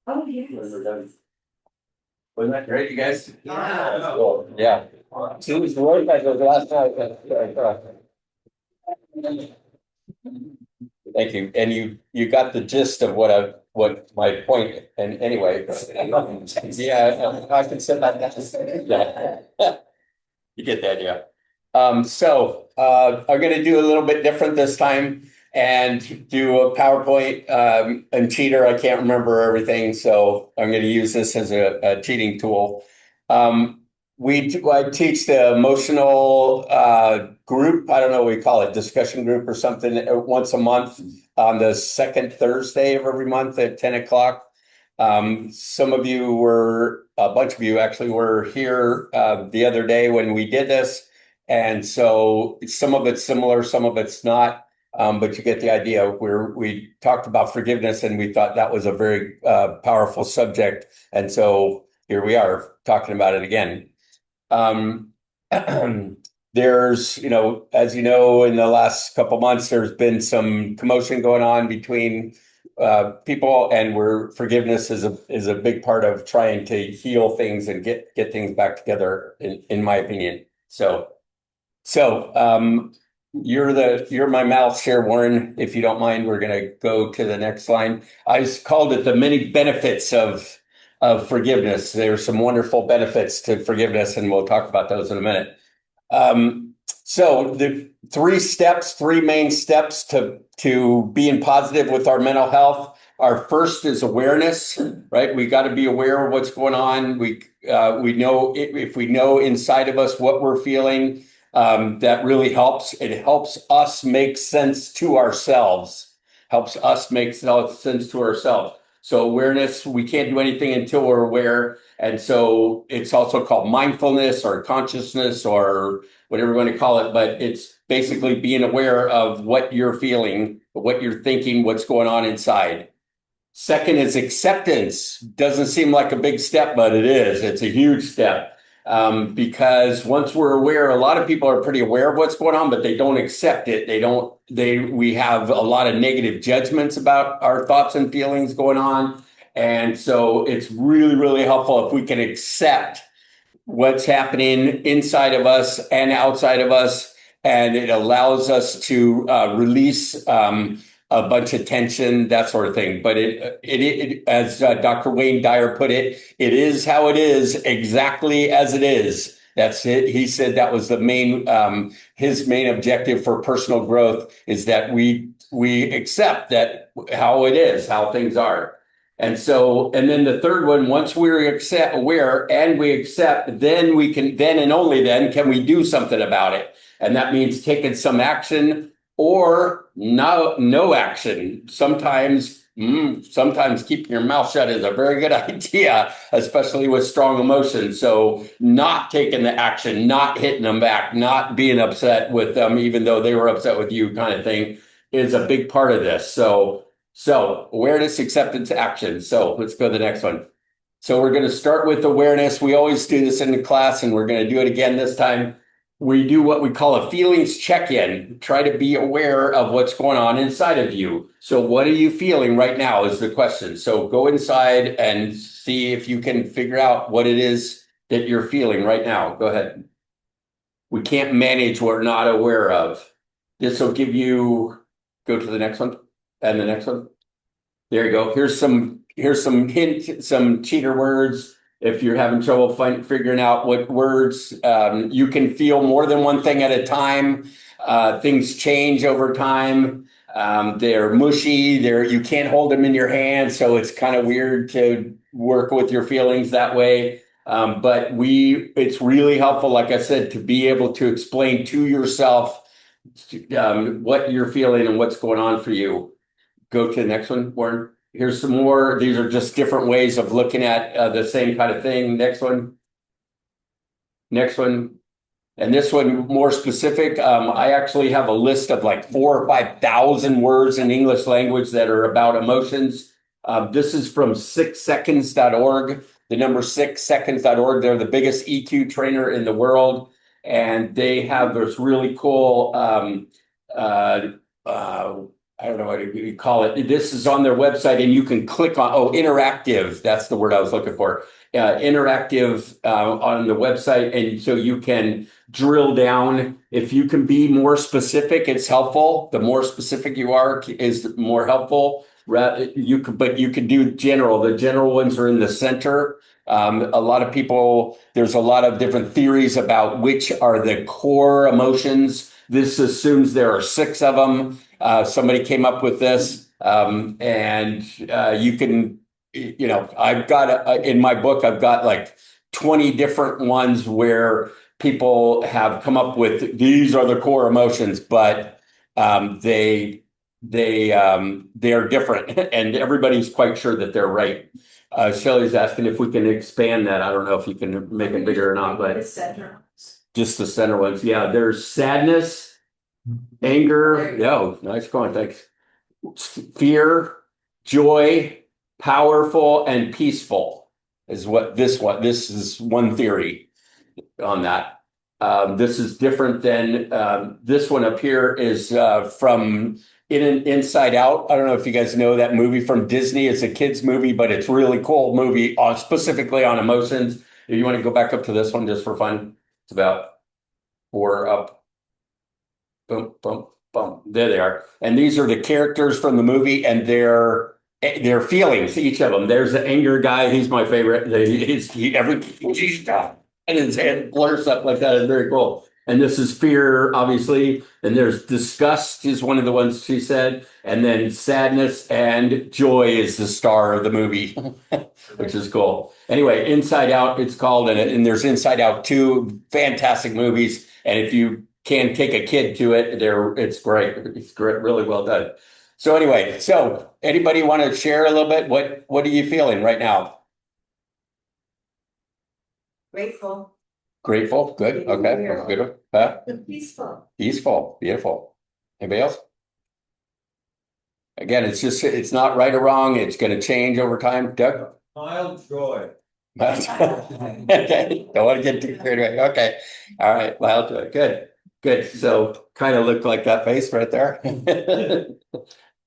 Oh, yes. Wasn't that great, you guys? Yeah. Cool. Yeah. Two was the word I was last night. Thank you. And you got the gist of what my point, and anyway, yeah, I can send that. Yeah. You get the idea. I'm going to do a little bit different this time and do a PowerPoint and cheater. I can't remember everything, so I'm going to use this as a cheating tool. Um, I teach the emotional group. I don't know what we call it, discussion group or something, once a month on the second Thursday of every month at 10 o'clock. Some of you a bunch of you actually were here the other day when we did this. And so some of it's similar, some of it's not. But you get the idea. We talked about forgiveness and we thought that was a very powerful subject. And so here we are talking about it again. Um, there's, as you know, in the last couple months, there's been some commotion going on between people, and where forgiveness is a big part of trying to heal things and get things back together, in my opinion. So you're my mouse here, Warren. If you don't mind, we're going to go to the next line. I called it the many benefits of forgiveness. There are some wonderful benefits to forgiveness, and we'll talk about those in a minute. So the three main steps to being positive with our mental health. Our first is awareness, right? We got to be aware of what's going on. We know if we know inside of us what we're feeling, that really helps. It helps us make sense to ourselves. Helps us make sense to ourselves. So awareness, we can't do anything until we're aware. And so it's also called mindfulness or consciousness or whatever you want to call it. But it's basically being aware of what you're feeling, what you're thinking, what's going on inside. Second is acceptance. Doesn't seem like a big step, but it is. It's a huge step. Because once we're aware, a lot of people are pretty aware of what's going on, but they don't accept it. We have a lot of negative judgments about our thoughts and feelings going on. And so it's really, really helpful if we can accept what's happening inside of us and outside of us. And it allows us to release a bunch of tension, that sort of thing. But it as Dr. Wayne Dyer put it, it is how it is, exactly as it is. That's it. He said that was his main objective for personal growth is that we accept that how it is, how things are. And then the third one, once we're aware and we accept, then and only then can we do something about it. And that means taking some action or no action. Sometimes keeping your mouth shut is a very good idea, especially with strong emotions. So not taking the action, not hitting them back, not being upset with them, even though they were upset with you, kind of thing, is a big part of this. So awareness, acceptance, action. So let's go to the next one. So we're going to start with awareness. We always do this in the class, and we're going to do it again this time. We do what we call a feelings check-in. Try to be aware of what's going on inside of you. So what are you feeling right now is the question. So go inside and see if you can figure out what it is that you're feeling right now. Go ahead. We can't manage what we're not aware of. This will give you, go to the next one and the next one. There you go. Here's some hint, some cheater words. If you're having trouble figuring out what words, you can feel more than one thing at a time. Things change over time. They're mushy. You can't hold them in your hand, so it's kind of weird to work with your feelings that way. But it's really helpful, like I said, to be able to explain to yourself what you're feeling and what's going on for you. Go to the next one, Warren. Here's some more. These are just different ways of looking at the same kind of thing. Next one. Next one. And this one more specific. I actually have a list of like 4,000 or 5,000 words in English language that are about emotions. This is from 6seconds.org, the number 6seconds.org. They're the biggest EQ trainer in the world. And they have this really cool I don't know what you call it. This is on their website and you can click on, interactive. That's the word I was looking for. Interactive on the website. And so you can drill down. If you can be more specific, it's helpful. The more specific you are is more helpful. But you can do general. The general ones are in the center. A lot of people, there's a lot of different theories about which are the core emotions. This assumes there are 6 of them. Somebody came up with this, and you can, I've got in my book, I've got like 20 different ones where people have come up with these are the core emotions, but they're different, and everybody's quite sure that they're right. Shelley's asking if we can expand that. I don't know if you can make it bigger or not, but The center. just the center ones. Yeah, there's sadness, anger. No, nice going. Thanks. Fear, joy, powerful, and peaceful is what this one. This is one theory on that. This is different than this one up here is from Inside Out. I don't know if you guys know that movie from Disney. It's a kids movie, but it's a really cool movie specifically on emotions. If you want to go back up to this one just for fun, it's about 4 up. Boom, boom, boom. There they are. And these are the characters from the movie and their feelings, each of them. There's the anger guy. He's my favorite. And his head blurs up like that. It's very cool. And this is fear, obviously. And there's disgust is one of the ones she said. And then sadness and joy is the star of the movie, which is cool. Anyway, Inside Out, it's called. And there's Inside Out 2, fantastic movies. And if you can take a kid to it, it's great. It's great, really well done. So anyway, anybody want to share a little bit? What are you feeling right now? Grateful. Grateful, good, okay, that's a good one. Huh? Peaceful. Peaceful, beautiful. Anybody else? Again, it's not right or wrong. It's going to change over time. Doug? Mild joy. Okay, don't want to get too carried away. Okay, all right, mild joy. Good, good. So kind of looked like that face right there.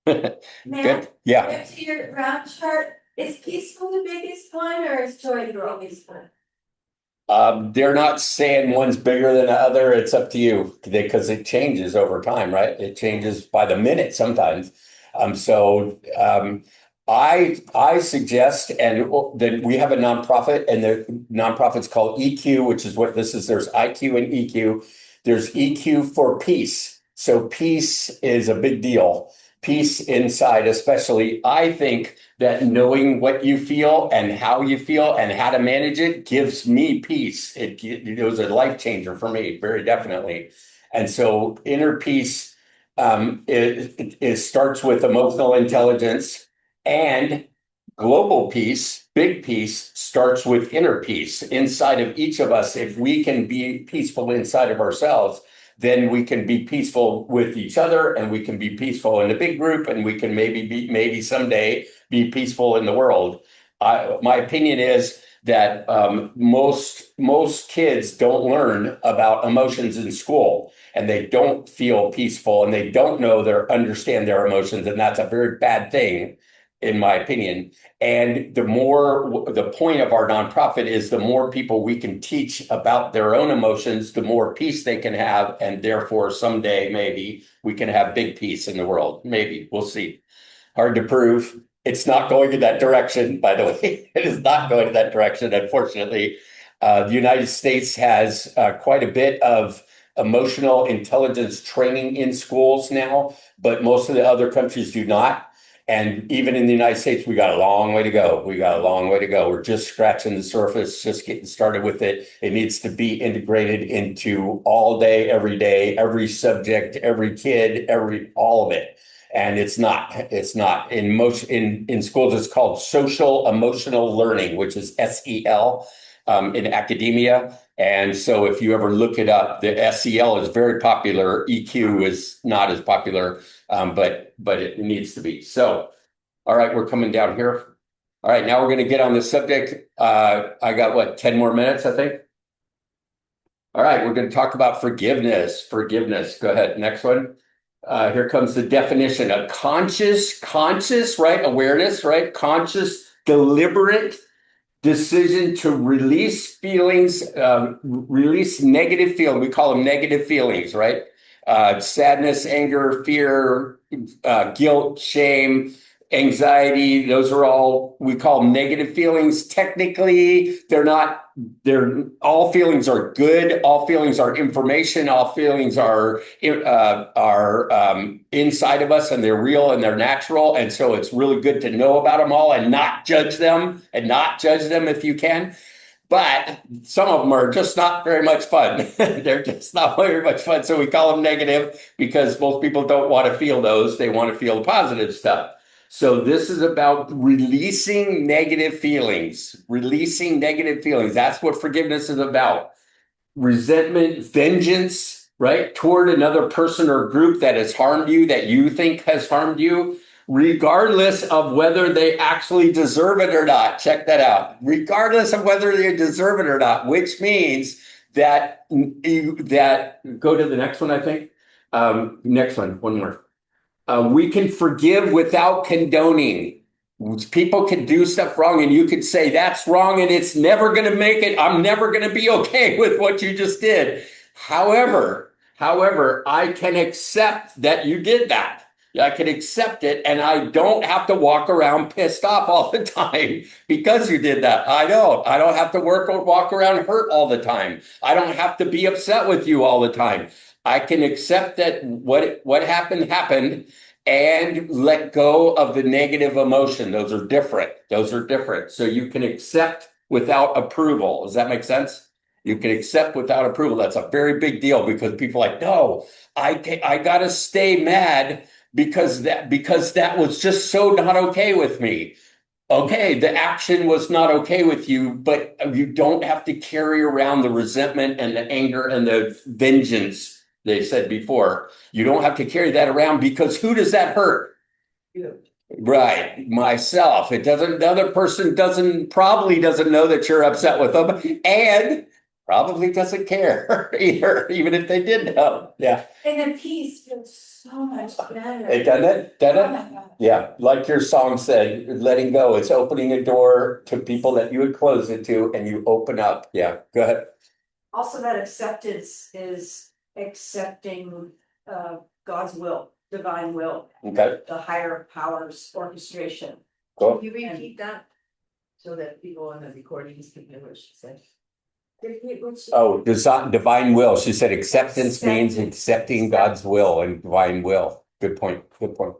Good, yeah. Back to your round chart, is peaceful the biggest one or is joy the biggest one? They're not saying one's bigger than the other. It's up to you because it changes over time, right? It changes by the minute sometimes. I suggest, and that we have a nonprofit, and the nonprofit's called EQ, which is what this is. There's IQ and EQ. There's EQ for peace. So peace is a big deal. Peace inside, especially. I think that knowing what you feel and how to manage it gives me peace. It was a life changer for me, very definitely. And so inner peace, it starts with emotional intelligence, and global peace, big peace, starts with inner peace inside of each of us. If we can be peaceful inside of ourselves, then we can be peaceful with each other, and we can be peaceful in the big group, and we can maybe someday be peaceful in the world. My opinion is that most kids don't learn about emotions in school, and they don't feel peaceful, and they don't understand their emotions, and that's a very bad thing, in my opinion. And the point of our nonprofit is the more people we can teach about their own emotions, the more peace they can have. And therefore, someday, maybe we can have big peace in the world. Maybe, we'll see. Hard to prove. It's not going in that direction, by the way. It is not going in that direction, unfortunately. The United States has quite a bit of emotional intelligence training in schools now, but most of the other countries do not. And even in the United States, we got a long way to go. We're just scratching the surface, just getting started with it. It needs to be integrated into all day, every subject, every kid, all of it. And it's not in schools. It's called social emotional learning, which is SEL, in academia. And so if you ever look it up, the SEL is very popular. EQ is not as popular, but it needs to be. So, all right, we're coming down here. All right, now we're going to get on the subject. I got 10 more minutes, I think. All right, we're going to talk about forgiveness. Forgiveness. Go ahead. Next one. Here comes the definition: a conscious, right? Awareness, right? Conscious, deliberate decision to release feelings, release negative feelings. We call them negative feelings, right? Sadness, anger, fear, guilt, shame, anxiety. Those are all, we call them negative feelings. Technically, they're not, they're, all feelings are good. All feelings are information. All feelings are inside of us, and they're real and they're natural. And so it's really good to know about them all and not judge them, if you can. But some of them are just not very much fun. They're just not very much fun. So we call them negative because most people don't want to feel those. They want to feel the positive stuff. So this is about releasing negative feelings, releasing negative feelings. That's what forgiveness is about. Resentment, vengeance, right? Toward another person or group that has harmed you, that you think has harmed you, regardless of whether they actually deserve it or not. Check that out. Regardless of whether they deserve it or not, which means that go to the next one, I think. Next one more. We can forgive without condoning. People can do stuff wrong and you could say that's wrong and it's never going to make it. I'm never going to be okay with what you just did. However, I can accept that you did that. I can accept it and I don't have to walk around pissed off all the time because you did that. I don't have to walk around hurt all the time. I don't have to be upset with you all the time. I can accept that what happened and let go of the negative emotion. Those are different. So you can accept without approval. Does that make sense? You can accept without approval. That's a very big deal because people are like, no, I gotta stay mad because that was just so not okay with me. Okay, the action was not okay with you, but you don't have to carry around the resentment and the anger and the vengeance they said before. You don't have to carry that around because who does that hurt? You. Right, myself. It doesn't, the other person probably doesn't know that you're upset with them and probably doesn't care either, even if they did know. Yeah. And the peace feels so much better. It done it? Done Oh it? my God. Yeah, like your song said, letting go. It's opening a door to people that you would close it to, and you open up. Yeah, go ahead. Also, that acceptance is accepting God's will, divine will, Okay, the higher powers orchestration. cool. Can you repeat that? So that people on the recordings can hear what she said. Oh, divine will. She said acceptance means accepting God's will and divine will. Good point. Good point.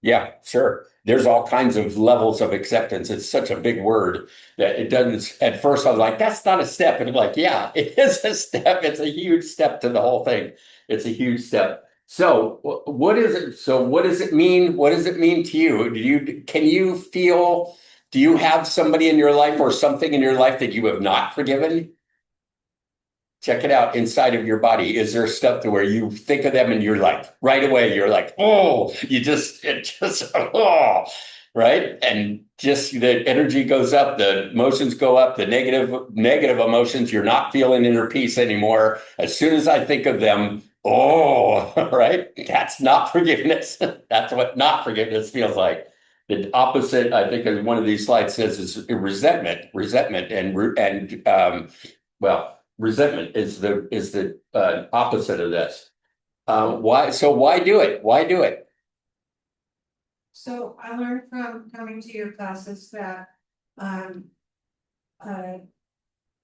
Yeah, sure. There's all kinds of levels of acceptance. It's such a big word that it doesn't, at first I was like, that's not a step. And I'm like, yeah, it is a step. It's a huge step to the whole thing. It's a huge step. So what is it? So what does it mean? What does it mean to you? Can you feel, do you have somebody in your life or something in your life that you have not forgiven? Check it out inside of your body. Is there stuff to where you think of them and you're like, right away, you're like, oh, oh, right? And just the energy goes up, the emotions go up, the negative emotions, you're not feeling inner peace anymore. As soon as I think of them, oh, right? That's not forgiveness. That's what not forgiveness feels like. The opposite, I think, as one of these slides says, is resentment, well, resentment is the opposite of this. Why? So why do it? Why do it? So I learned from coming to your classes that um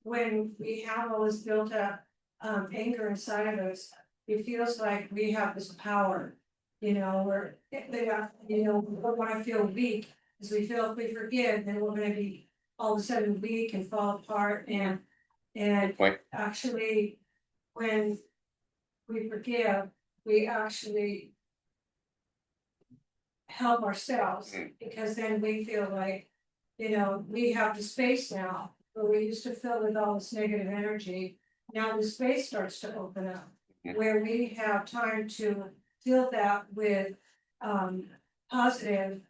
when we have all this built up anger inside of us, it feels like we have this power, where we don't want to feel weak, because we feel if we forgive, then we're gonna be all of a sudden weak and fall apart and Point. actually when we forgive, we actually help ourselves, because then we feel like, we have the space now, where we used to fill with all this negative energy. Now the space starts to open up, where we have time to fill that with positive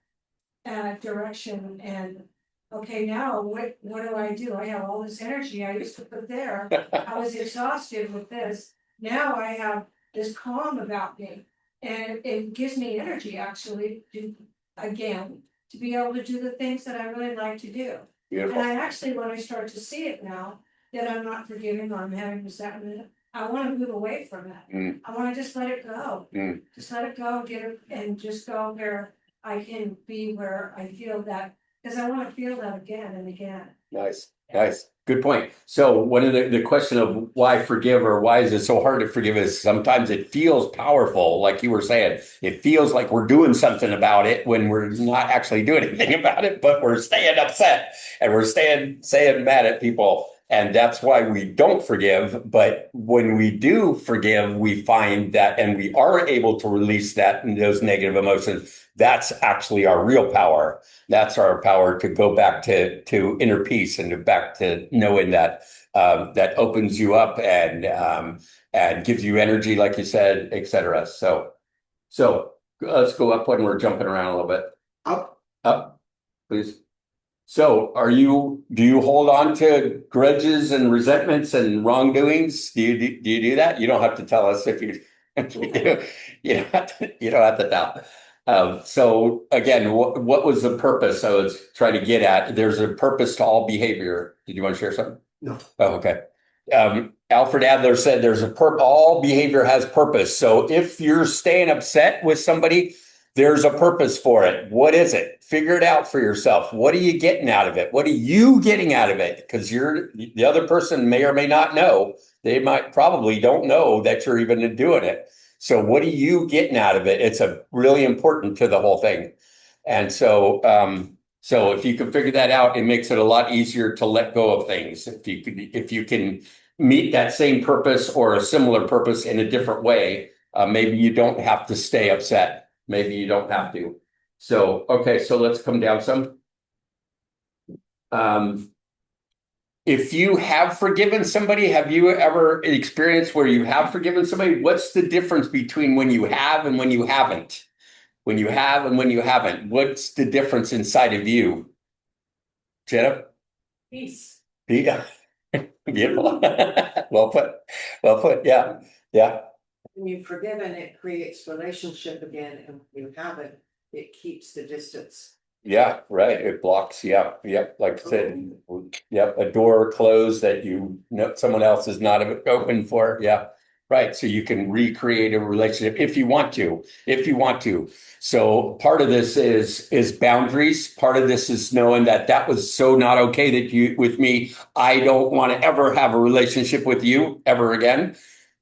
direction. And okay, now what do? I have all this energy I used to put there. I was exhausted with this. Now I have this calm about me. And it gives me energy actually to, again, to be able to do the things that I really like to do. And Beautiful. I actually, when I start to see it now, that I'm not forgiving or I'm having resentment, I wanna move away from it. Mm. I wanna just let it go. Mm. Just let it go, get it, and just go where I can be where I feel that, cause I wanna feel that again and again. Nice, nice. Good point. So one of the question of why forgive or why is it so hard to forgive is sometimes it feels powerful, like you were saying. It feels like we're doing something about it when we're not actually doing anything about it, but we're staying upset and we're staying mad at people. And that's why we don't forgive. But when we do forgive, we find that and we are able to release that and those negative emotions. That's actually our real power. That's our power to go back to inner peace and to back to knowing that that opens you up and gives you energy, like you said, etc. So let's go up when we're jumping around a little bit. Up, please. So do you hold on to grudges and resentments and wrongdoings? Do you do that? You don't have to tell us if you if you do. You don't have to tell. So again, what was the purpose I was trying to get at? There's a purpose to all behavior. Did you want to share something? No. Oh, okay. Alfred Adler said there's all behavior has purpose. So if you're staying upset with somebody, there's a purpose for it. What is it? Figure it out for yourself. What are you getting out of it? What are you getting out of it? Because the other person may or may not know. They might probably don't know that you're even doing it. So what are you getting out of it? It's a really important to the whole thing. And so if you can figure that out, it makes it a lot easier to let go of things. If you can meet that same purpose or a similar purpose in a different way, maybe you don't have to stay upset. Maybe you don't have to. So, okay, so let's come down some. If you have forgiven somebody, have you ever experienced where you have forgiven somebody? What's the difference between when you have and when you haven't? When you have and when you haven't, what's the difference inside of you? Jenna? Peace. Yeah. Beautiful. Well put. Well put. Yeah. Yeah. When you've forgiven, it creates relationship again, and when you haven't, it keeps the distance. Yeah. Right. It blocks. Yeah. Yep. Like I said, yep. A door closed that you know someone else is not open for. Yeah. Right. So you can recreate a relationship if you want to, if you want to. So part of this is boundaries. Part of this is knowing that was so not okay that you with me. I don't want to ever have a relationship with you ever again.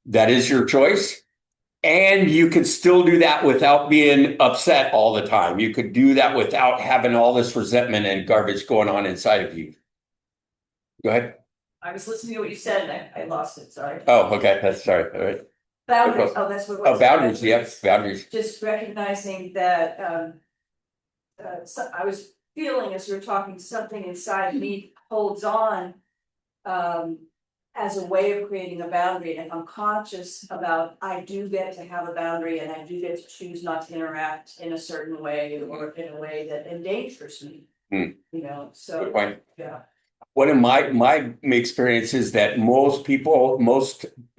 That is your choice. And you could still do that without being upset all the time. You could do that without having all this resentment and garbage going on inside of you. Go ahead. I was listening to what you said and I lost it, sorry. Oh, okay. That's sorry. All right. Boundaries, oh, that's what it was. Oh, boundaries. Yes, boundaries. Just recognizing that, so I was feeling as you were talking, something inside me holds on. As a way of creating a boundary, and I'm conscious about, I do get to have a boundary and I do get to choose not to interact in a certain way or in a way that endangers me. Hmm. You know, Good so, point. yeah. One of my experience is that most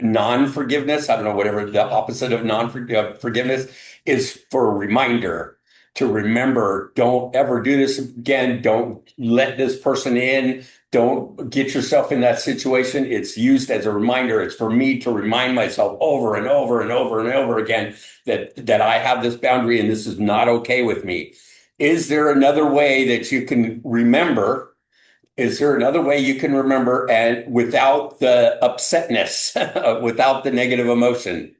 non-forgiveness, I don't know, whatever the opposite of non-forgiveness is for a reminder to remember, don't ever do this again. Don't let this person in. Don't get yourself in that situation. It's used as a reminder. It's for me to remind myself over and over and over and over again that I have this boundary and this is not okay with me. Is there another way that you can remember? Is there another way you can remember and without the upsetness, without the negative emotion?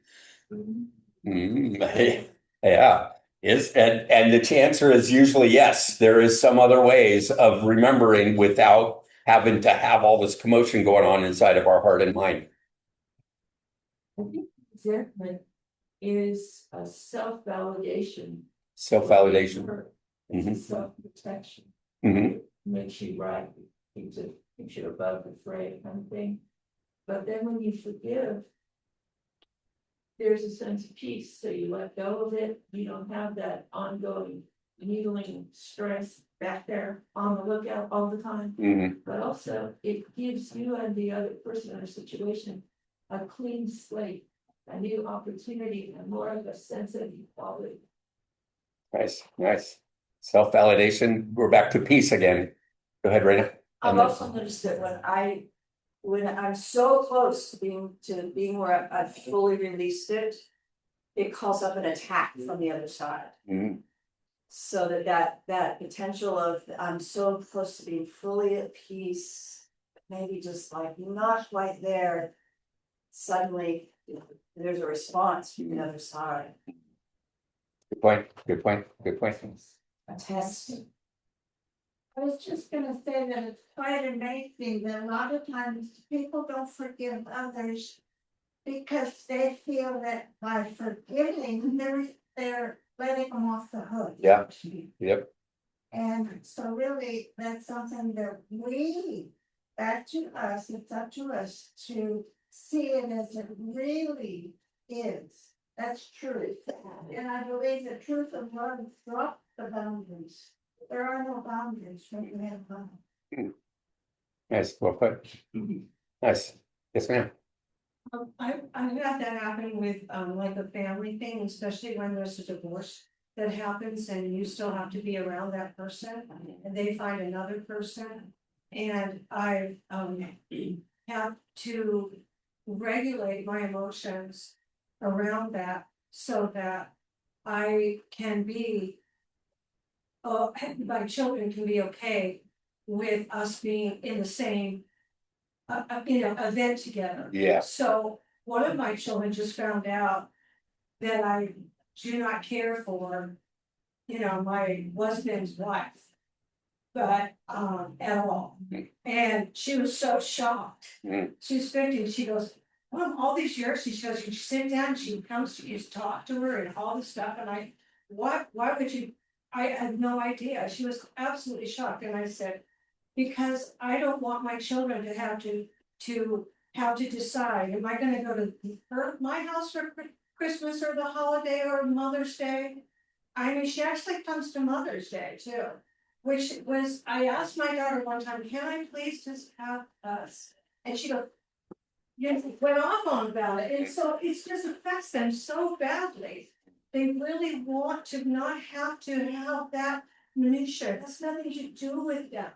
Yeah. And the answer is usually yes. There is some other ways of remembering without having to have all this commotion going on inside of our heart and mind. I think resentment is a self-validation. Self-validation. It's a Mhm. self-protection. Mhm. Makes you right, keeps you above the fray kind of thing. But then when you forgive, there's a sense of peace, so you let go of it, you don't have that ongoing needling stress back there on the lookout all the time. Mhm. But also, it gives you and the other person in a situation a clean slate. a new opportunity and more of a sense of equality. Nice, nice. Self-validation, we're back to peace again. Go ahead, Raina. I've And then- also noticed that when I'm so close to being where I've fully released it, it calls up an attack from the other side. Mhm. So that potential of I'm so close to being fully at peace, maybe just like not quite there. Suddenly, there's a response from the other side, Good point, good point, good point. a test. I was just gonna say that it's quite amazing that a lot of times people don't forgive others. Because they feel that by forgiving, they're letting them off the hook. Yeah. Yep, And so really, that's something that it's up to us to see it as it really is. That's truth. And I believe the truth of love drops the boundaries. There are no boundaries when you have love. nice, well put. Nice, yes, ma'am. I've had that happen with like a family thing, especially when there's a divorce that happens and you still have to be around that person and they find another person. And I have to regulate my emotions around that so that I can be my children can be okay with us being in the same event together. Yeah, So one of my children just found out that I do not care for, my husband's wife. But at all. And she was so shocked. Mm. She's 50, she goes, well, all these years, she goes, you sit down, she comes to you, talk to her and all this stuff, and why would you? I had no idea. She was absolutely shocked, and I said, because I don't want my children to have to decide, am I gonna go to my house for Christmas or the holiday or Mother's Day? I mean, she actually comes to Mother's Day too, which was, I asked my daughter one time, can I please just have us? And she goes, went off on about it, and so it just affects them so badly. They really want to not have to have that minutia, that's nothing to do with them.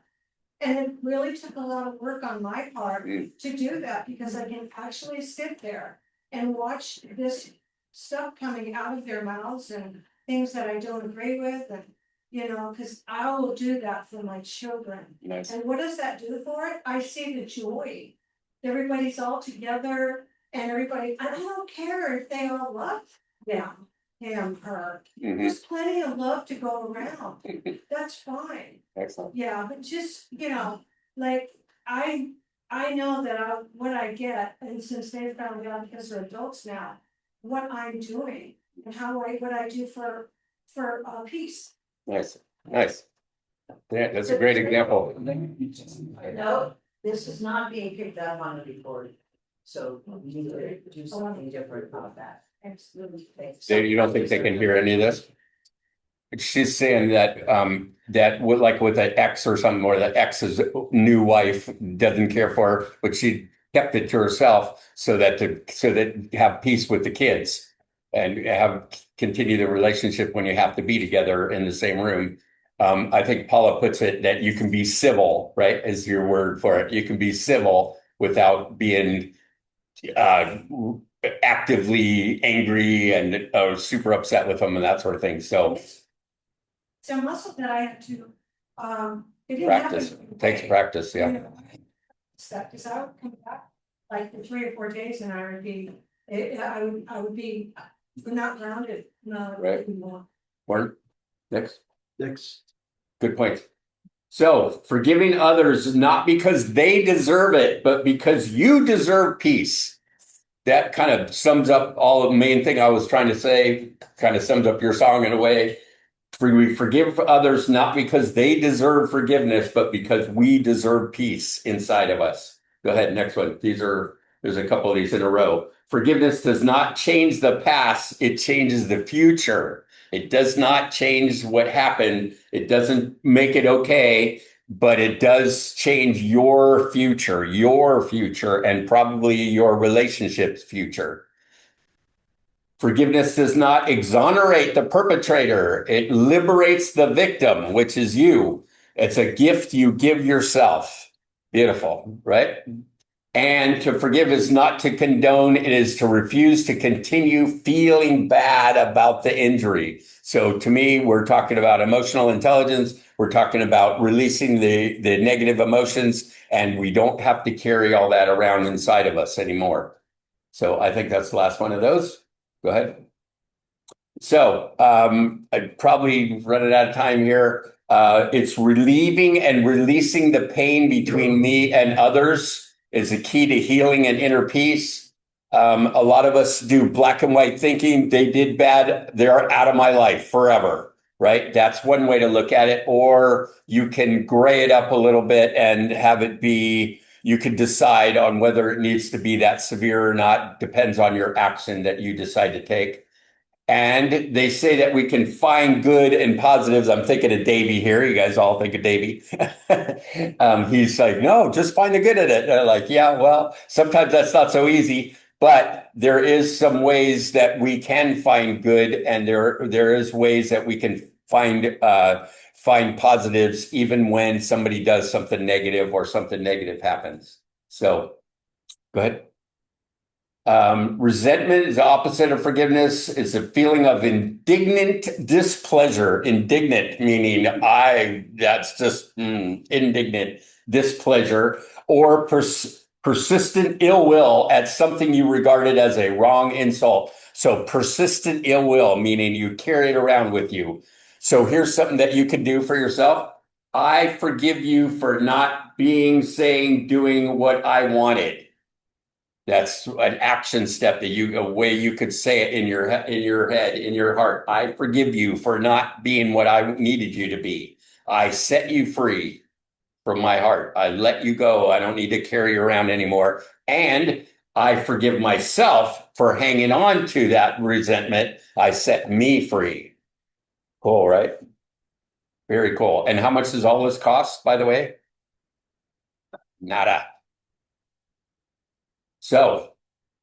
And it really took a lot of work on my part to do that, because I can actually sit there and watch this stuff coming out of their mouths and things that I don't agree with, and because I will do that for my children. nice. And what does that do for it? I see the joy. Everybody's all together and everybody, I don't care if they all love them, him, her. Mhm. There's plenty of love to go around. That's fine. Excellent. Yeah, but just, like, I know that what I get, and since they've found out because they're adults now, what I'm doing and what I do for peace. Nice, nice. Yeah, that's a great example. No, this is not being picked up on the recording, so we need to do something different about that. Absolutely. You don't think they can hear any of this? She's saying that that with like with an ex or something, or the ex's new wife doesn't care for her, but she kept it to herself so that have peace with the kids and continue the relationship when you have to be together in the same room. I think Paula puts it that you can be civil, right? Is your word for it. You can be civil without being actively angry and super upset with them and that sort of thing. So It's a muscle that I have to, it didn't practice, happen it takes right practice, yeah. Stuff, because I would come back like for 3 or 4 days and I would be, I would be not grounded, no, Right. anymore. Warren, next. Good point. So forgiving others, not because they deserve it, but because you deserve peace. That kind of sums up all the main thing I was trying to say, kind of sums up your song in a way. We forgive others not because they deserve forgiveness, but because we deserve peace inside of us. Go ahead, next one. There's a couple of these in a row. Forgiveness does not change the past, it changes the future. It does not change what happened. It doesn't make it okay, but it does change your future, and probably your relationship's future. Forgiveness does not exonerate the perpetrator. It liberates the victim, which is you. It's a gift you give yourself. Beautiful, right? And to forgive is not to condone, it is to refuse to continue feeling bad about the injury. So to me, we're talking about emotional intelligence. We're talking about releasing the negative emotions, and we don't have to carry all that around inside of us anymore. So I think that's the last one of those. Go ahead. So I'm probably running out of time here. It's relieving and releasing the pain between me and others is the key to healing and inner peace. A lot of us do black and white thinking. They did bad. They're out of my life forever, right? That's one way to look at it. Or you can gray it up a little bit and have it be, you could decide on whether it needs to be that severe or not. Depends on your action that you decide to take. And they say that we can find good and positives. I'm thinking of Davey here. You guys all think of Davey. He's like, no, just find the good in it. And they're like, yeah, well, sometimes that's not so easy, but there is some ways that we can find good, and there is ways that we can find positives even when somebody does something negative or something negative happens. So, go ahead. Resentment is the opposite of forgiveness. It's a feeling of indignant displeasure. Indignant meaning that's just indignant displeasure, or persistent ill will at something you regarded as a wrong insult. So persistent ill will, meaning you carry it around with you. So here's something that you can do for yourself. I forgive you for not saying, doing what I wanted. That's an action step a way you could say it in your head, in your heart. I forgive you for not being what I needed you to be. I set you free from my heart. I let you go. I don't need to carry you around anymore. And I forgive myself for hanging on to that resentment. I set me free. Cool, right? Very cool. And how much does all this cost, by the way? Nada. So,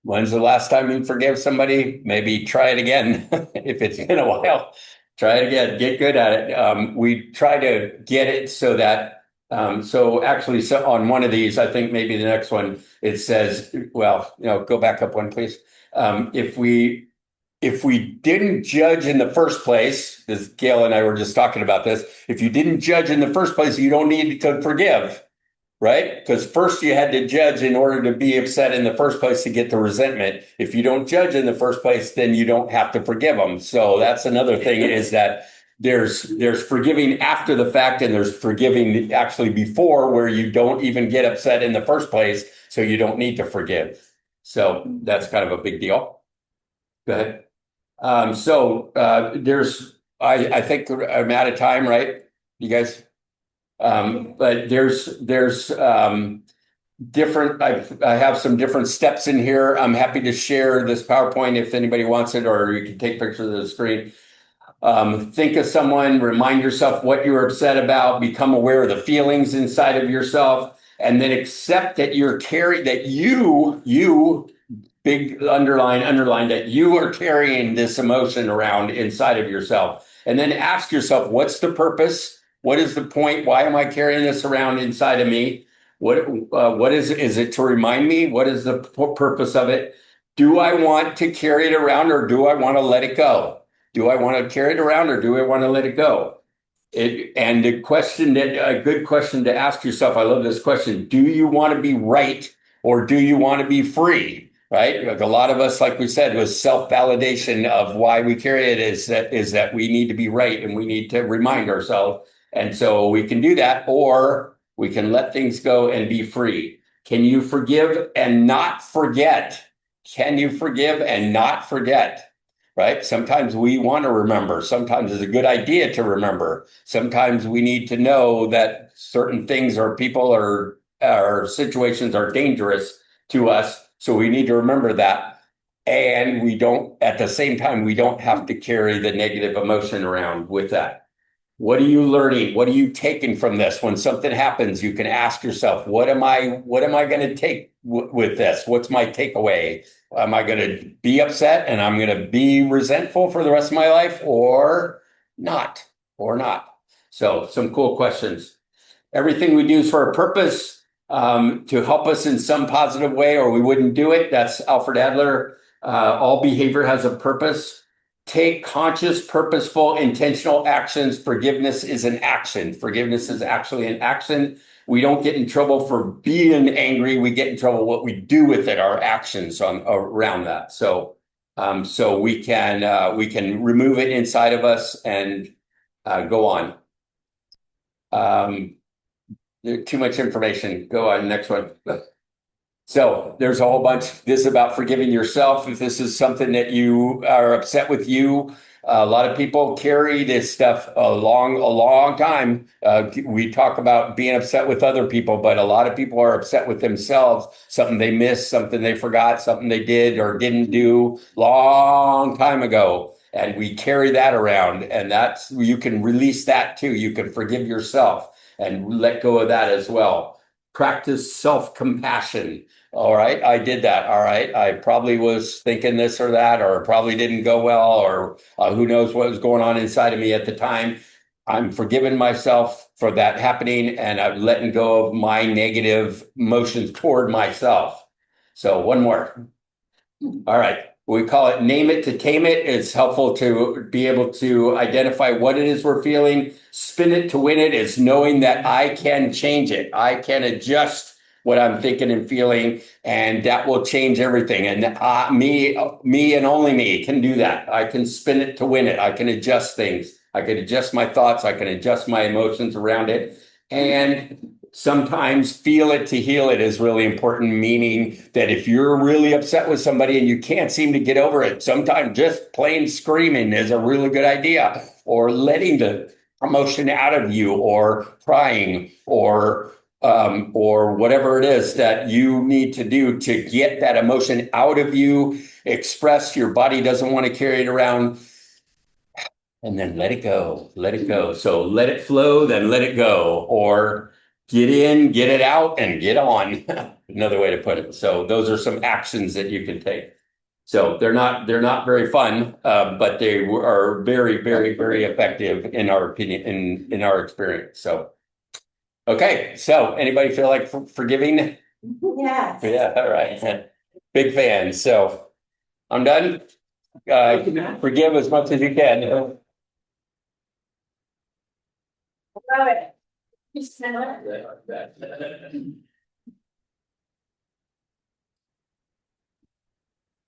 when's the last time you forgave somebody? Maybe try it again. If it's been a while, try it again. Get good at it. We try to get it so that, so on one of these, I think maybe the next one, it says, well, go back up one, please. If we didn't judge in the first place, because Gail and I were just talking about this, if you didn't judge in the first place, you don't need to forgive. Right? Because first you had to judge in order to be upset in the first place to get the resentment. If you don't judge in the first place, then you don't have to forgive them. So that's another thing, is that there's forgiving after the fact, and there's forgiving actually before, where you don't even get upset in the first place, so you don't need to forgive. So that's kind of a big deal. Go ahead. I think I'm out of time, right? You guys? But there's different, I have some different steps in here. I'm happy to share this PowerPoint if anybody wants it, or you can take pictures of the screen. Think of someone, remind yourself what you're upset about, become aware of the feelings inside of yourself, and then accept that you big underline that you are carrying this emotion around inside of yourself. And then ask yourself, what's the purpose? What is the point? Why am I carrying this around inside of me? What is it? Is it to remind me? What is the purpose of it? Do I want to carry it around, or do I want to let it go? Do I want to carry it around, or do I want to let it go? And a good question to ask yourself, I love this question. Do you want to be right, or do you want to be free? Right? Like a lot of us, like we said, was self-validation of why we carry it is that we need to be right, and we need to remind ourselves. And so we can do that, or we can let things go and be free. Can you forgive and not forget? Can you forgive and not forget? Right? Sometimes we want to remember. Sometimes it's a good idea to remember. Sometimes we need to know that certain things or people or situations are dangerous to us. So we need to remember that. And at the same time, we don't have to carry the negative emotion around with that. What are you learning? What are you taking from this? When something happens, you can ask yourself, what am I going to take with this? What's my takeaway? Am I going to be upset and I'm going to be resentful for the rest of my life or not? So some cool questions. Everything we do is for a purpose, to help us in some positive way, or we wouldn't do it. That's Alfred Adler. All behavior has a purpose. Take conscious, purposeful, intentional actions. Forgiveness is an action. Forgiveness is actually an action. We don't get in trouble for being angry. We get in trouble what we do with it, our actions around that. So we can remove it inside of us and go on. Too much information. Go on, next one. So there's a whole bunch. This is about forgiving yourself. If this is something that you are upset with you, a lot of people carry this stuff a long time. We talk about being upset with other people, but a lot of people are upset with themselves. Something they missed, something they forgot, something they did or didn't do long time ago. And we carry that around, and you can release that too. You can forgive yourself and let go of that as well. Practice self-compassion. All right, I did that. All right, I probably was thinking this or that, or probably didn't go well, or who knows what was going on inside of me at the time. I'm forgiving myself for that happening, and I'm letting go of my negative emotions toward myself. So one more. All right. We call it name it to tame it. It's helpful to be able to identify what it is we're feeling. Spin it to win it is knowing that I can change it. I can adjust what I'm thinking and feeling, and that will change everything. And me and only me can do that. I can spin it to win it. I can adjust things. I can adjust my thoughts. I can adjust my emotions around it. And sometimes feel it to heal it is really important, meaning that if you're really upset with somebody and you can't seem to get over it, sometimes just plain screaming is a really good idea, or letting the emotion out of you, or crying, or whatever it is that you need to do to get that emotion out of you, express. Your body doesn't want to carry it around. And then let it go, let it go. So let it flow, then let it go, or get in, get it out, and get on. Another way to put it. So those are some actions that you can take. So they're not very fun, but they are very, very, very effective in our opinion, in our experience. So, okay. So anybody feel like forgiving? Yes. Yeah. All right. Big fan. So I'm done. Forgive as much as you can. Love it.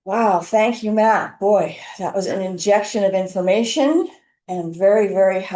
Wow, thank you, Matt. Boy, that was an injection of information and very, very helpful.